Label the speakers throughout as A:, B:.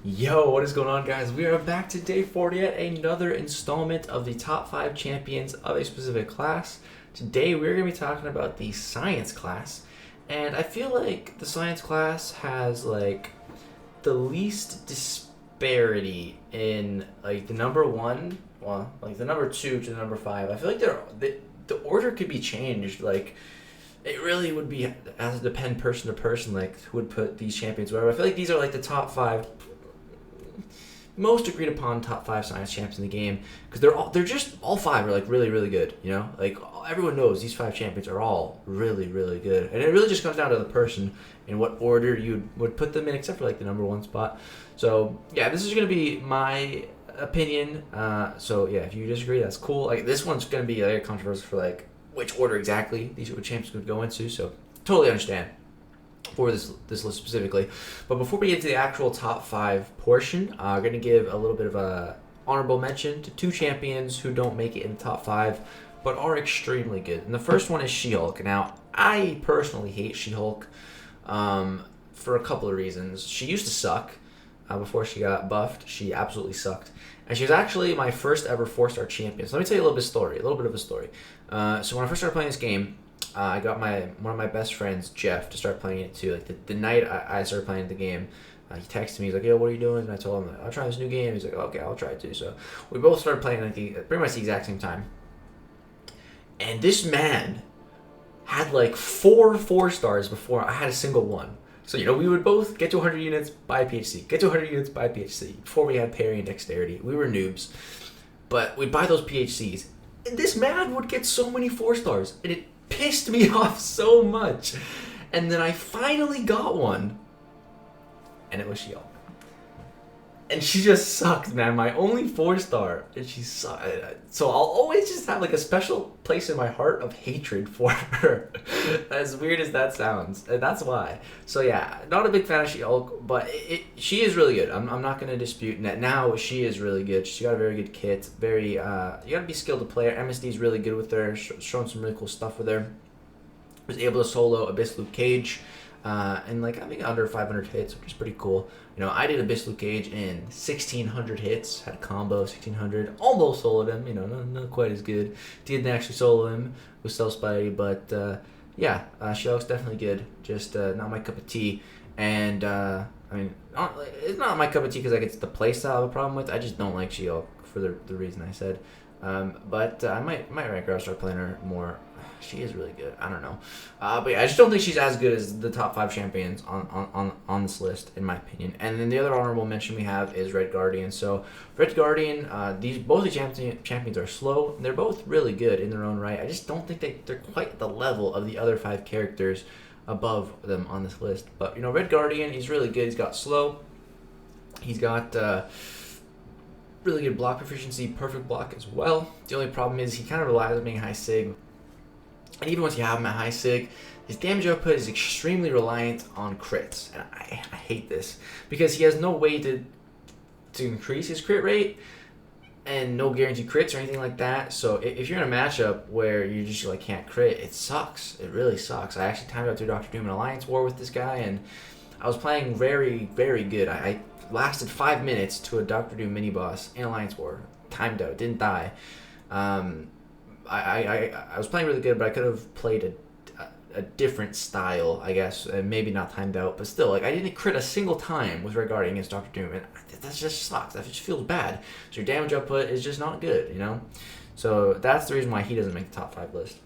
A: Yo, what is going on, guys? We are back today for yet another installment of the top 5 champions of a specific class. Today we're going to be talking about the science class, and I feel like the science class has like the least disparity in like the number 1, like the number 2 to the number 5. I feel like the order could be changed. Like it really would be as it depend person to person, like who would put these champions wherever. I feel like these are like the top 5 most agreed upon top 5 science champs in the game, because they're just all 5 are like really good, you know, like everyone knows these 5 champions are all really good, and it really just comes down to the person and what order you would put them in, except for like the number 1 spot. So yeah, this is gonna be my opinion. So yeah, if you disagree, that's cool. Like this one's gonna be like a controversy for like which order exactly these champs would go into, so totally understand for this list specifically. But before we get to the actual top 5 portion, we're going to give a little bit of a honorable mention to 2 champions who don't make it in the top 5 but are extremely good. And the first one is SheHulk. Now, I personally hate SheHulk for a couple of reasons. She used to suck before she got buffed. She absolutely sucked. And she was actually my first ever 4-star champion. So let me tell you a little bit of a story. So when I first started playing this game, I got one of my best friends, Jeff, to start playing it too. Like the night I started playing the game, he texted me. He's like, "Yo, what are you doing?" And I told him, "I'll try this new game." He's like, "Okay, I'll try it too." So we both started playing like pretty much the exact same time. And this man had like 4 stars before I had a single one. So we would both get to 100 units by PHC, get to 100 units by PHC before we had parry and dexterity. We were noobs, but we'd buy those PHCs. And this man would get so many 4 stars, and it pissed me off so much. And then I finally got one, and it was SheHulk. And she just sucked, man. My only 4-star, and she sucked. So I'll always just have like a special place in my heart of hatred for her. As weird as that sounds, and that's why. So yeah, not a big fan of SheHulk, but she is really good. I'm not gonna dispute that. Now she is really good. She got a very good kit. Very you gotta be skilled to play her. MSD is really good with her. Showing some really cool stuff with her. Was able to solo Abyss Luke Cage. And like I think under 500 hits, which is pretty cool. I did Abyss Luke Cage in 1600 hits, had a combo 1600, almost soloed him. Not quite as good. Didn't actually solo him with Stealth Spidey, but yeah, SheHulk's definitely good. Just not my cup of tea. And it's not my cup of tea because like it's the playstyle I have a problem with. I just don't like SheHulk for the reason I said. But I might rank her. I'll start playing her more. She is really good. I don't know. But yeah, I just don't think she's as good as the top 5 champions on this list, in my opinion. And then the other honorable mention we have is Red Guardian. So Red Guardian, both the champions are slow. They're both really good in their own right. I just don't think they're quite at the level of the other 5 characters above them on this list. But Red Guardian, he's really good. He's got slow. He's got really good block proficiency, perfect block as well. The only problem is he kind of relies on being high sig. And even once you have him at high sig, his damage output is extremely reliant on crits. And I hate this because he has no way to increase his crit rate and no guaranteed crits or anything like that. So if you're in a matchup where you just like can't crit, it sucks. It really sucks. I actually timed out through Dr. Doom in Alliance War with this guy, and I was playing very good. I lasted 5 minutes to a Dr. Doom mini boss in Alliance War. Timed out, didn't die. I was playing really good, but I could have played a different style, I guess, and maybe not timed out, but still, like I didn't crit a single time with Red Guardian against Dr. Doom, and that just sucks. That just feels bad. So your damage output is just not good, So that's the reason why he doesn't make the top 5 list.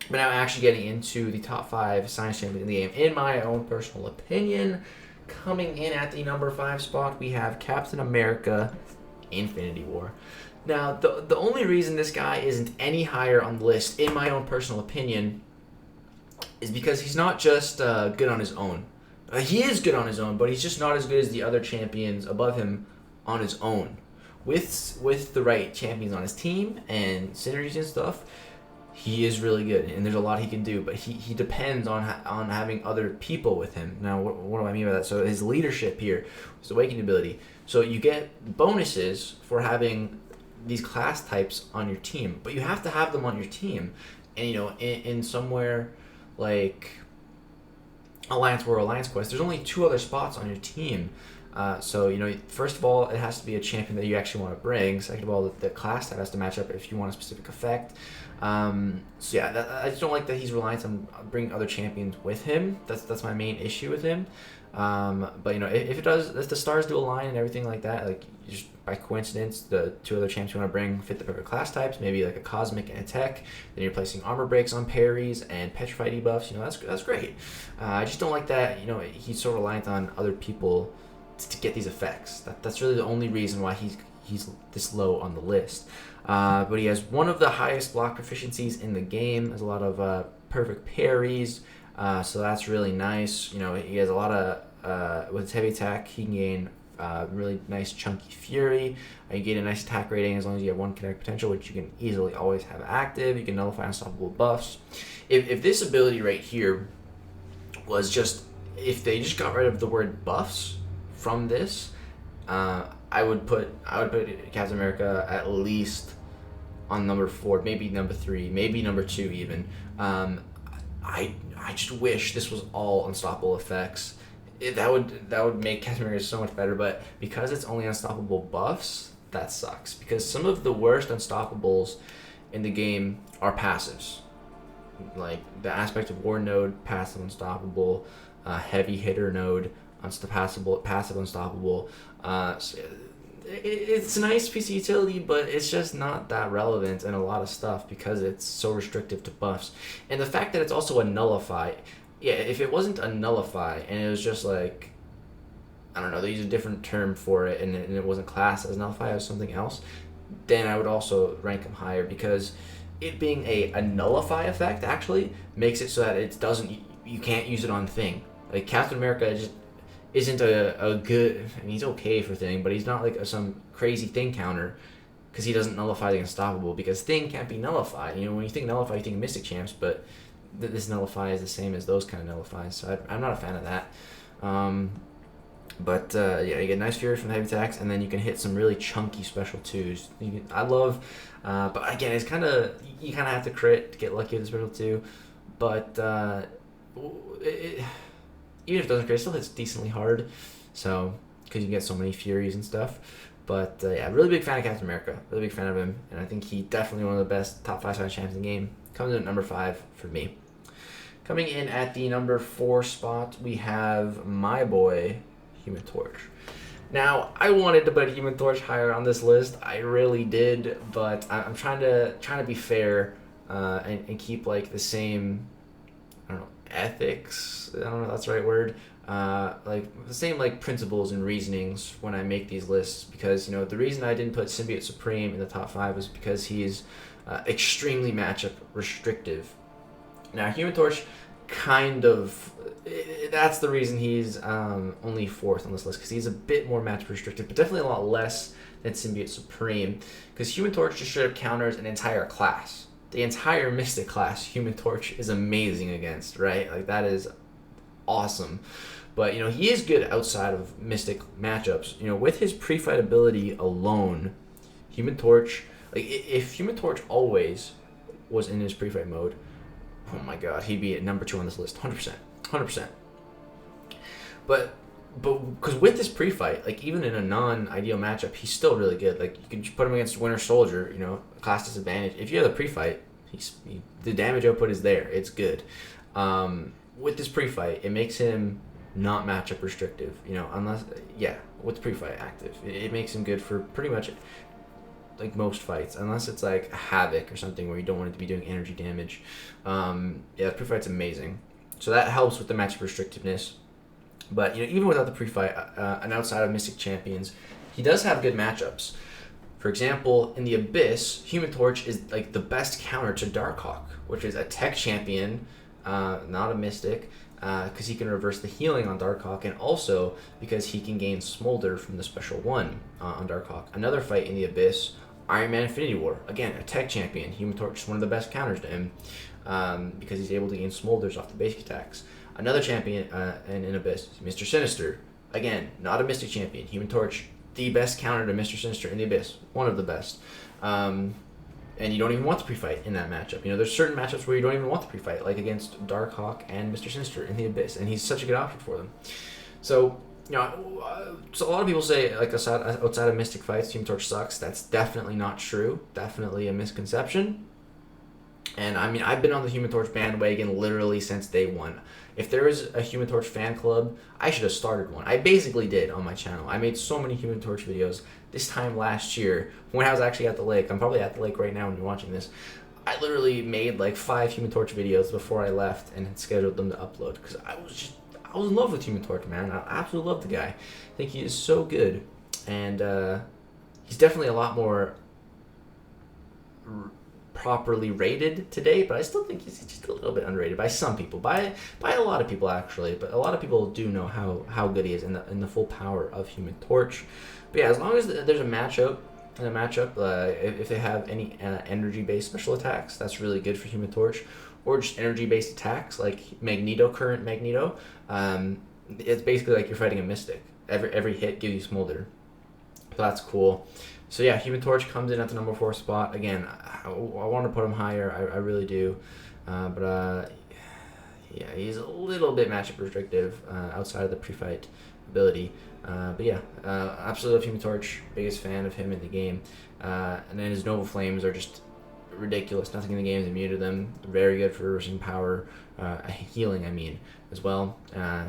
A: But now actually getting into the top 5 science champions in the game, in my own personal opinion, coming in at the number 5 spot, we have Captain America: Infinity War. Now, the only reason this guy isn't any higher on the list, in my own personal opinion, is because he's not just good on his own. He is good on his own, but he's just not as good as the other champions above him on his own. With the right champions on his team and synergies and stuff, he is really good, and there's a lot he can do, but he depends on having other people with him. Now, what do I mean by that? So his leadership here, his awakening ability. So you get bonuses for having these class types on your team, but you have to have them on your team. And in somewhere like Alliance War, Alliance Quest, there's only 2 other spots on your team So, first of all, it has to be a champion that you actually want to bring. Second of all, the class type has to match up if you want a specific effect. So yeah, I just don't like that he's reliant on bringing other champions with him. That's my main issue with him. But if the stars do align and everything like that, like just by coincidence, the two other champs you want to bring fit the perfect class types, maybe like a cosmic and a tech, then you're placing armor breaks on parries and petrify debuffs. That's great. I just don't like that. He's so reliant on other people to get these effects. That's really the only reason why he's this low on the list. But he has one of the highest block proficiencies in the game. Has a lot of perfect parries. So that's really nice. He has a lot of with his heavy attack, he can gain really nice chunky fury. You gain a nice attack rating as long as you have one kinetic potential, which you can easily always have active. You can nullify unstoppable buffs. If this ability right here was just, if they just got rid of the word buffs from this, I would put Captain America at least on number 4, maybe number 3, maybe number 2 even. I just wish this was all unstoppable effects. That would make Captain America so much better, but because it's only unstoppable buffs, that sucks. Because some of the worst unstoppables in the game are passives. Like the aspect of war node, passive unstoppable, heavy hitter node, passive unstoppable. It's a nice piece of utility, but it's just not that relevant in a lot of stuff because it's so restrictive to buffs. And the fact that it's also a nullify, if it wasn't a nullify and it was just like, I don't know, they use a different term for it and it wasn't classed as nullify, as something else, then I would also rank him higher, because it being a nullify effect actually makes it so that it doesn't, you can't use it on Thing. Like Captain America just isn't a good, I mean, he's okay for Thing, but he's not like some crazy Thing counter, because he doesn't nullify the unstoppable, because Thing can't be nullified. When you think nullify, you think Mystic Champs, but this nullify is the same as those kind of nullifies, so I'm not a fan of that. Yeah, you get nice fury from the heavy attacks, and then you can hit some really chunky special twos. I love, but again, it's you kind of have to crit to get lucky with the special two, but even if it doesn't crit, it still hits decently hard, so because you get so many furies and stuff. But yeah, really big fan of Captain America, really big fan of him, and I think he definitely one of the best top 5 side champs in the game. Comes in at number 5 for me. Coming in at the number 4 spot, we have my boy Human Torch. Now, I wanted to put Human Torch higher on this list. I really did, but I'm trying to be fair and keep like the same, I don't know, ethics. I don't know if that's the right word. Like the same like principles and reasonings when I make these lists, because the reason I didn't put Symbiote Supreme in the top 5 was because he's extremely matchup restrictive. Now, Human Torch that's the reason he's only 4th on this list, because he's a bit more matchup restrictive, but definitely a lot less than Symbiote Supreme, because Human Torch just straight up counters an entire class. The entire Mystic class, Human Torch is amazing against, right? Like, that is awesome. But, he is good outside of Mystic matchups. With his pre-fight ability alone, Human Torch, like, if Human Torch always was in his pre-fight mode, oh my god, he'd be at number 2 on this list, 100%. But because with this pre-fight, like, even in a non-ideal matchup, he's still really good. Like, you can put him against Winter Soldier, class disadvantage. If you have the pre-fight, the damage output is there. It's good. With this pre-fight, it makes him not matchup restrictive, with the pre-fight active. It makes him good for pretty much like most fights, unless it's like Havoc or something where you don't want it to be doing energy damage. The pre-fight's amazing, so that helps with the matchup restrictiveness. But even without the pre-fight, and outside of Mystic champions, he does have good matchups. For example, in the Abyss, Human Torch is like the best counter to Darkhawk, which is a tech champion, not a Mystic, because he can reverse the healing on Darkhawk, and also because he can gain Smolder from the Special 1 on Darkhawk. Another fight in the Abyss, Iron Man Infinity War, again, a tech champion. Human Torch is one of the best counters to him, because he's able to gain Smolders off the basic attacks. Another champion in Abyss, Mr. Sinister. Again, not a Mystic champion. Human Torch, the best counter to Mr. Sinister in the Abyss. One of the best. And you don't even want the pre-fight in that matchup. There's certain matchups where you don't even want the pre-fight, like against Darkhawk and Mr. Sinister in the Abyss, and he's such a good option for them. So, So a lot of people say, like, outside of Mystic Fights, Human Torch sucks. That's definitely not true. Definitely a misconception. And I mean, I've been on the Human Torch bandwagon literally since day one. If there was a Human Torch fan club, I should have started one. I basically did on my channel. I made so many Human Torch videos this time last year when I was actually at the lake. I'm probably at the lake right now when you're watching this. I literally made like 5 Human Torch videos before I left and had scheduled them to upload because I was in love with Human Torch, man. I absolutely love the guy. I think he is so good, and he's definitely a lot more properly rated today, but I still think he's just a little bit underrated by some people, by a lot of people actually. But a lot of people do know how good he is in the full power of Human Torch. But yeah, as long as there's a matchup, if they have any energy-based special attacks, that's really good for Human Torch, or just energy-based attacks like current Magneto. It's basically like you're fighting a Mystic. Every hit gives you Smolder, so that's cool. So yeah, Human Torch comes in at the number 4 spot. Again, I want to put him higher. I really do. Yeah, he's a little bit matchup restrictive outside of the pre-fight ability. But yeah, absolutely love Human Torch. Biggest fan of him in the game. And then his Noble Flames are just ridiculous. Nothing in the game is immune to them. Very good for reversing power, healing, I mean, as well.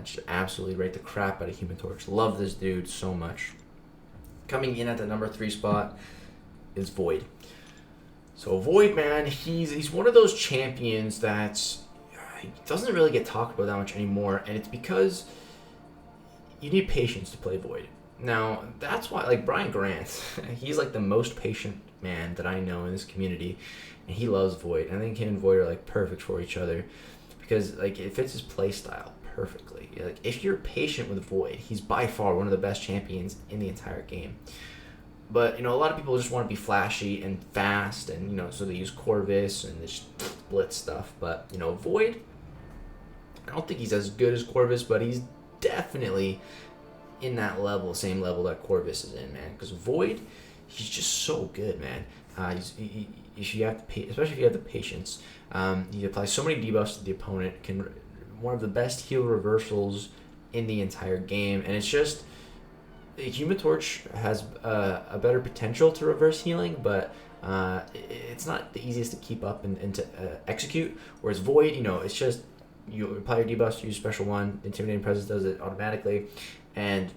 A: Just absolutely rate the crap out of Human Torch. Love this dude so much. Coming in at the number 3 spot is Void. So Void, man, he's one of those champions that he doesn't really get talked about that much anymore, and it's because you need patience to play Void. Now, that's why, like, Brian Grant, he's like the most patient man that I know in this community, and he loves Void. I think him and Void are like perfect for each other because like it fits his play style perfectly. Like, if you're patient with Void, he's by far one of the best champions in the entire game. But, a lot of people just want to be flashy and fast, and, so they use Corvus and this blitz stuff. But, Void, I don't think he's as good as Corvus, but he's definitely in that level, same level that Corvus is in, man. Because Void, he's just so good, man. If you have especially if you have the patience, he applies so many debuffs to the opponent. One of the best heal reversals in the entire game, and it's just Human Torch has a better potential to reverse healing, but it's not the easiest to keep up and to execute. Whereas Void, it's just you apply your debuffs, use special one, Intimidating Presence does it automatically, and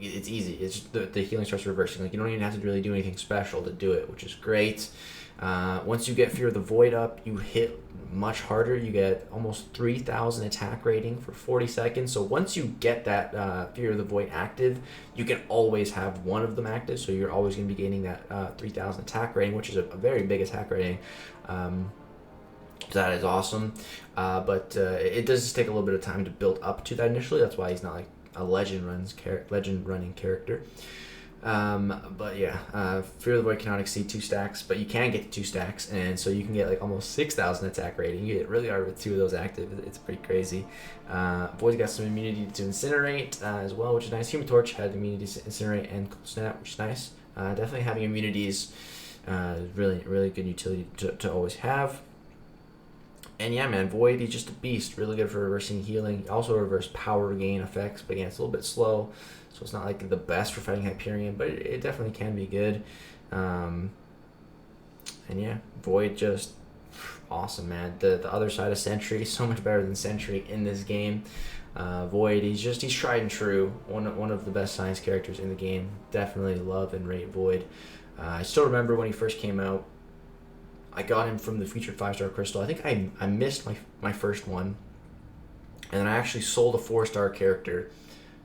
A: it's easy. It's just the healing starts reversing. Like, you don't even have to really do anything special to do it, which is great. Once you get Fear of the Void up, you hit much harder. You get almost 3,000 attack rating for 40 seconds. So once you get that Fear of the Void active, you can always have one of them active. So you're always going to be gaining that 3,000 attack rating, which is a very big attack rating. That is awesome. But it does take a little bit of time to build up to that initially. That's why he's not like a legend running character. But yeah, Fear of the Void cannot exceed 2 stacks, but you can get to 2 stacks, and so you can get like almost 6,000 attack rating. You get really hard with 2 of those active. It's pretty crazy. Void's got some immunity to Incinerate as well, which is nice. Human Torch had immunity to Incinerate and Cold Snap, which is nice. Definitely having immunities really, really good utility to always have. And yeah, man, Void, he's just a beast. Really good for reversing healing. Also reverse power gain effects, but again, it's a little bit slow, so it's not like the best for fighting Hyperion, but it definitely can be good. And yeah, Void just awesome, man. The other side of Sentry, so much better than Sentry in this game. Void, he's tried and true. One of the best science characters in the game. Definitely love and rate Void. I still remember when he first came out. I got him from the featured 5-star crystal. I think I missed my first one, and then I actually sold a 4-star character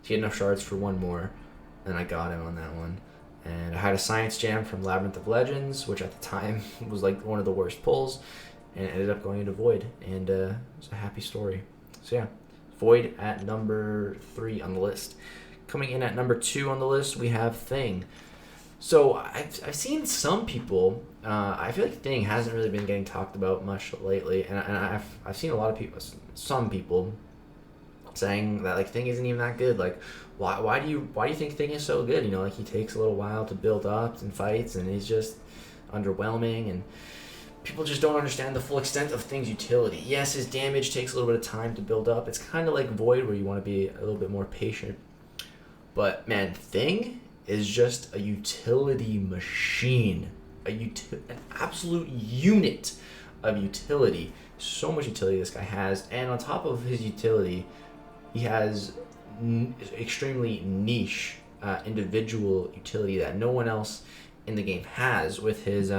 A: to get enough shards for one more, and I got him on that one. And I had a science gem from Labyrinth of Legends, which at the time was like one of the worst pulls, and it ended up going into Void, and it was a happy story. So yeah, Void at number 3 on the list. Coming in at number 2 on the list, we have Thing. So I've seen some people. I feel like Thing hasn't really been getting talked about much lately, and I've seen a lot of people, some people, saying that like Thing isn't even that good. Like, why do you think Thing is so good? Like he takes a little while to build up and fights, and he's just underwhelming, and people just don't understand the full extent of Thing's utility. Yes, his damage takes a little bit of time to build up. It's kind of like Void, where you want to be a little bit more patient. But man, Thing is just a utility machine, an absolute unit of utility. So much utility this guy has, and on top of his utility, he has extremely niche individual utility that no one else in the game has with his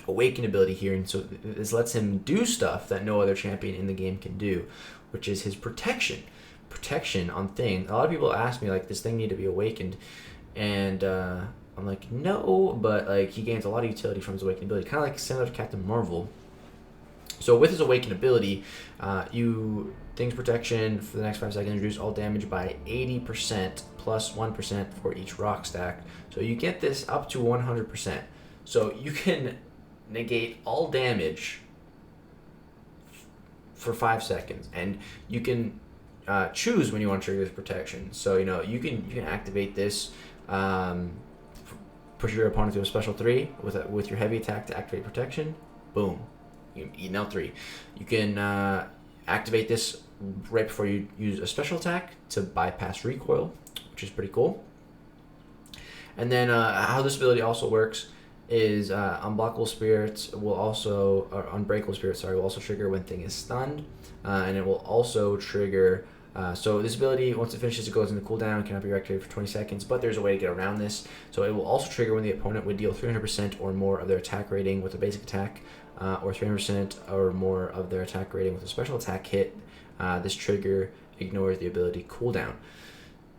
A: awaken ability here, and so this lets him do stuff that no other champion in the game can do, which is his protection on Thing. A lot of people ask me, like, does Thing need to be awakened? And I'm like, no, but like he gains a lot of utility from his awaken ability, kind of like similar to Captain Marvel. So with his awaken ability, Thing's protection for the next 5 seconds reduce all damage by 80% plus 1% for each rock stack. So you get this up to 100%. So you can negate all damage for 5 seconds, and you can choose when you want to trigger this protection. So you can activate this, push your opponent to a special 3 with your heavy attack to activate protection. Boom, you eat an L3. You can activate this right before you use a special attack to bypass recoil, which is pretty cool. And then how this ability also works is unblockable spirits will also, or unbreakable spirits, sorry, will also trigger when Thing is stunned, and it will also trigger. So this ability, once it finishes, it goes into cooldown, cannot be reactivated for 20 seconds, but there's a way to get around this. So it will also trigger when the opponent would deal 300% or more of their attack rating with a basic attack, or 300% or more of their attack rating with a special attack hit. This trigger ignores the ability cooldown.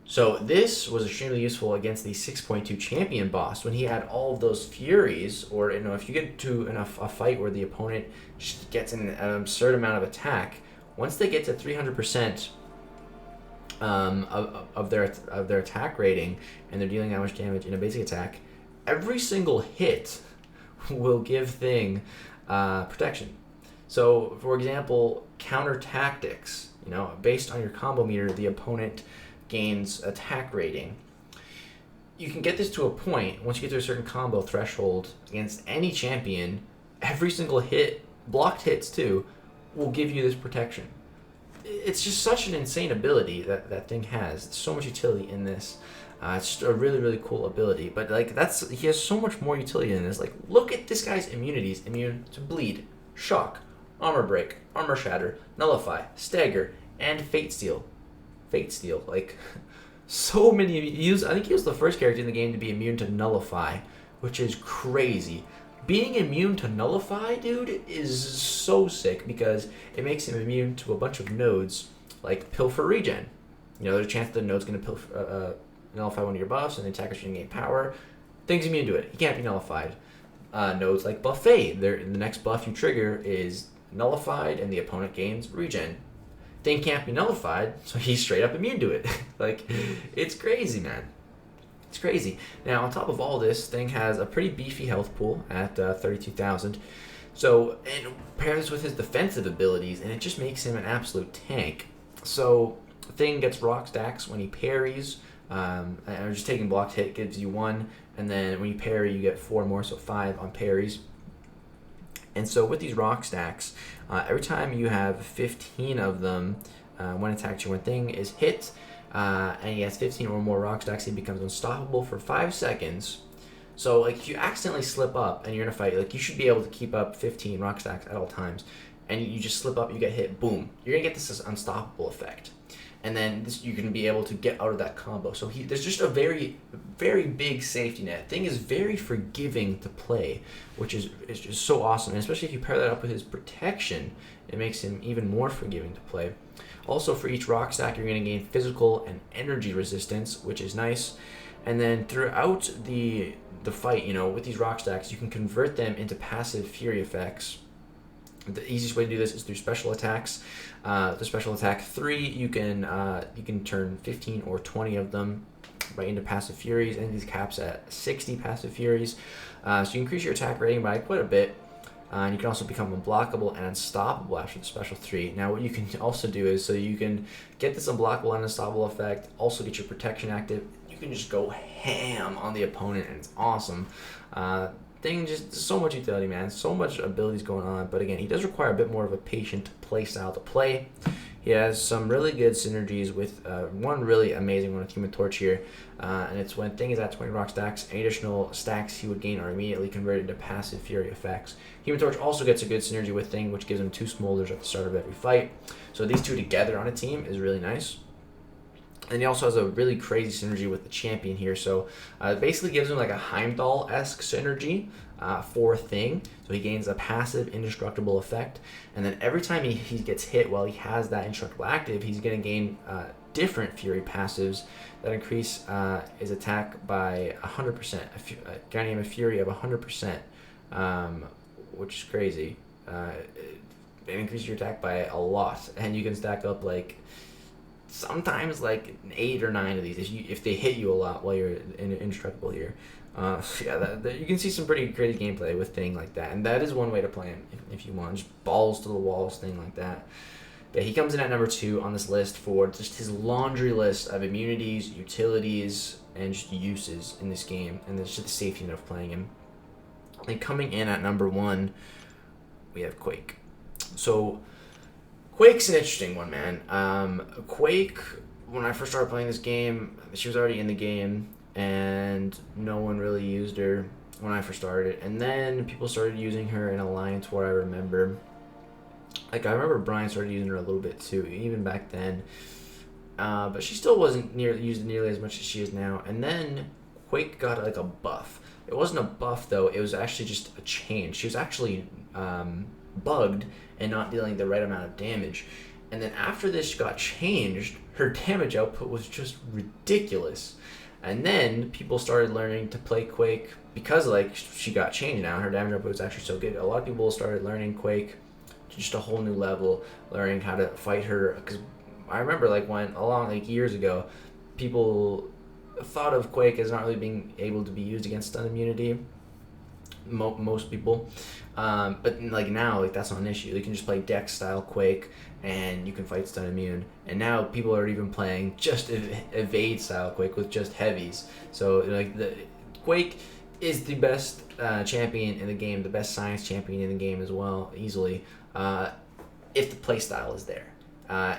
A: So this was extremely useful against the 6.2 champion boss when he had all of those furies, or if you get to a fight where the opponent just gets an absurd amount of attack, once they get to 300% of their attack rating and they're dealing that much damage in a basic attack, every single hit will give Thing protection. So for example, counter tactics, based on your combo meter, the opponent gains attack rating. You can get this to a point, once you get to a certain combo threshold against any champion, every single hit, blocked hits too, will give you this protection. It's just such an insane ability that Thing has. There's so much utility in this. It's just a really, really cool ability. But he has so much more utility in this. Like, look at this guy's immunities. Immune to bleed, shock, armor break, armor shatter, nullify, stagger, and fate steal. Like, so many. I think he was the first character in the game to be immune to nullify, which is crazy. Being immune to nullify, dude, is so sick because it makes him immune to a bunch of nodes, like pilfer regen. There's a chance that the node's going to nullify one of your buffs, and the attacker's going to gain power. Thing's immune to it. He can't be nullified. Nodes like buffet, the next buff you trigger is nullified, and the opponent gains regen. Thing can't be nullified, so he's straight up immune to it. Like, it's crazy, man. It's crazy. Now, on top of all this, Thing has a pretty beefy health pool at 32,000. So, and pair this with his defensive abilities, and it just makes him an absolute tank. So, Thing gets rock stacks when he parries. And just taking blocked hit gives you 1, and then when you parry, you get 4 more, so 5 on parries. And so with these rock stacks, every time you have 15 of them, when attacked, when Thing is hit, and he has 15 or more rock stacks, he becomes unstoppable for 5 seconds. So like, if you accidentally slip up and you're in a fight, like, you should be able to keep up 15 rock stacks at all times, and you just slip up, you get hit, boom, you're gonna get this unstoppable effect. And then you're going to be able to get out of that combo. So there's just a very, very big safety net. Thing is very forgiving to play, which is just so awesome. And especially if you pair that up with his protection, it makes him even more forgiving to play. Also, for each rock stack, you're going to gain physical and energy resistance, which is nice. And then throughout the fight, with these rock stacks, you can convert them into passive fury effects. The easiest way to do this is through special attacks. The special attack 3, you can turn 15 or 20 of them right into passive furies, and these caps at 60 passive furies. So you increase your attack rating by quite a bit, and you can also become unblockable and unstoppable after the special 3. Now what you can also do is, so you can get this unblockable and unstoppable effect, also get your protection active. You can just go ham on the opponent, and it's awesome. Thing, just so much utility, man. So much abilities going on. But again, he does require a bit more of a patient play style to play. He has some really good synergies with one really amazing one with Human Torch here, and it's when thing is at 20 rock stacks, any additional stacks he would gain are immediately converted into passive Fury effects. Human Torch also gets a good synergy with Thing, which gives him 2 smolders at the start of every fight. So these two together on a team is really nice. And he also has a really crazy synergy with the champion here. So it basically gives him like a Heimdall-esque synergy for Thing. So he gains a passive indestructible effect. And then every time he gets hit while he has that indestructible active, he's going to gain different Fury passives that increase his attack by 100%. Granting him a Fury of 100%, which is crazy. It increases your attack by a lot. And you can stack up like sometimes like 8 or 9 of these if they hit you a lot while you're indestructible here. You can see some pretty crazy gameplay with Thing like that, and that is one way to play him if you want, just balls to the walls thing like that. But he comes in at number 2 on this list for just his laundry list of immunities, utilities, and just uses in this game, and it's just the safety net of playing him. And coming in at number 1, we have Quake. So Quake's an interesting one, man. Quake, when I first started playing this game, she was already in the game, and no one really used her when I first started. And then people started using her in Alliance War, I remember. Like, I remember Brian started using her a little bit too, even back then. But she still wasn't used nearly as much as she is now. And then Quake got, like, a buff. It wasn't a buff, though. It was actually just a change. She was actually bugged and not dealing the right amount of damage. And then after this got changed, her damage output was just ridiculous. And then people started learning to play Quake because like she got changed now. Her damage output was actually so good. A lot of people started learning Quake to just a whole new level, learning how to fight her. Because I remember like like years ago, people thought of Quake as not really being able to be used against stun immunity. Most people, but like now, like that's not an issue. You can just play Dex style Quake, and you can fight stun immune. And now people are even playing just evade style Quake with just heavies. So like the Quake is the best champion in the game, the best science champion in the game as well, easily. If the play style is there,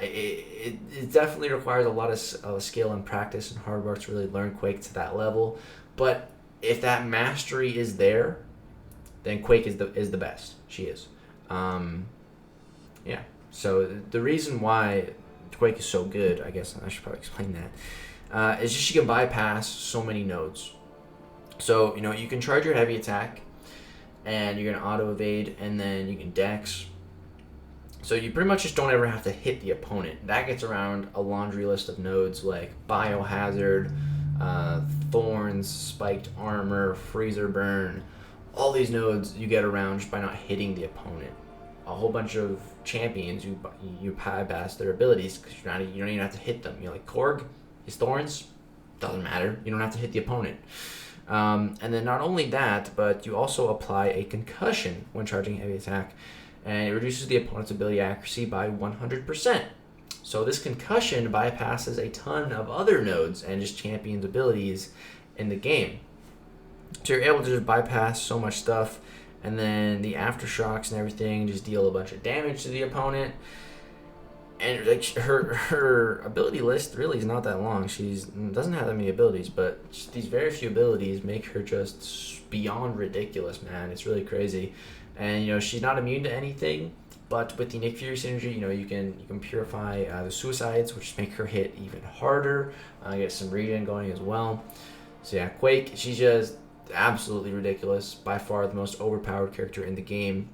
A: it definitely requires a lot of skill and practice and hard work to really learn Quake to that level. But if that mastery is there, then Quake is the best. She is. So the reason why Quake is so good, I guess I should probably explain that, is just she can bypass so many nodes. So, you can charge your heavy attack, and you're going to auto-evade, and then you can Dex. So you pretty much just don't ever have to hit the opponent. That gets around a laundry list of nodes like Biohazard, Thorns, Spiked Armor, Freezer Burn. All these nodes you get around just by not hitting the opponent. A whole bunch of champions, you bypass their abilities because you don't even have to hit them. Like Korg, his Thorns, doesn't matter. You don't have to hit the opponent. And then not only that, but you also apply a concussion when charging heavy attack, and it reduces the opponent's ability accuracy by 100%. So this concussion bypasses a ton of other nodes and just champions' abilities in the game. So you're able to just bypass so much stuff, and then the aftershocks and everything just deal a bunch of damage to the opponent. And like her ability list really is not that long. She doesn't have that many abilities, but just these very few abilities make her just beyond ridiculous, man. It's really crazy. And she's not immune to anything, but with the Nick Fury synergy, you can purify the suicides, which make her hit even harder. Get some regen going as well. So yeah, Quake, she's just absolutely ridiculous. By far the most overpowered character in the game,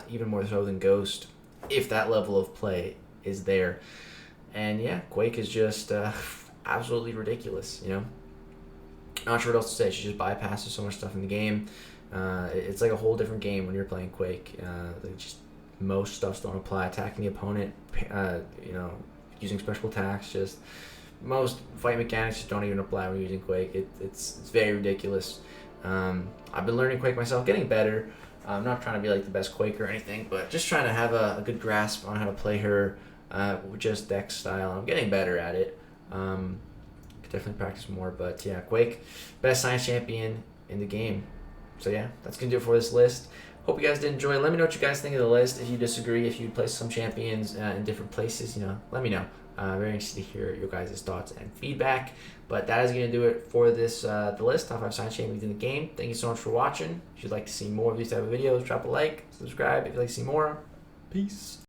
A: even more so than Ghost, if that level of play is there. And yeah, Quake is just absolutely ridiculous. Not sure what else to say. She just bypasses so much stuff in the game. It's like a whole different game when you're playing Quake. Just most stuff don't apply. Attacking the opponent, using special attacks, just most fight mechanics just don't even apply when you're using Quake. It's very ridiculous. I've been learning Quake myself, getting better. I'm not trying to be like the best Quake or anything, but just trying to have a good grasp on how to play her with just Dex style. I'm getting better at it. Could definitely practice more, but yeah, Quake, best science champion in the game. So yeah, that's gonna do it for this list. Hope you guys did enjoy. Let me know what you guys think of the list. If you disagree, if you place some champions in different places, let me know. Very interested to hear your guys' thoughts and feedback. But that is going to do it for this the list, top 5 science champions in the game. Thank you so much for watching. If you'd like to see more of these type of videos, drop a like, subscribe if you'd like to see more. Peace.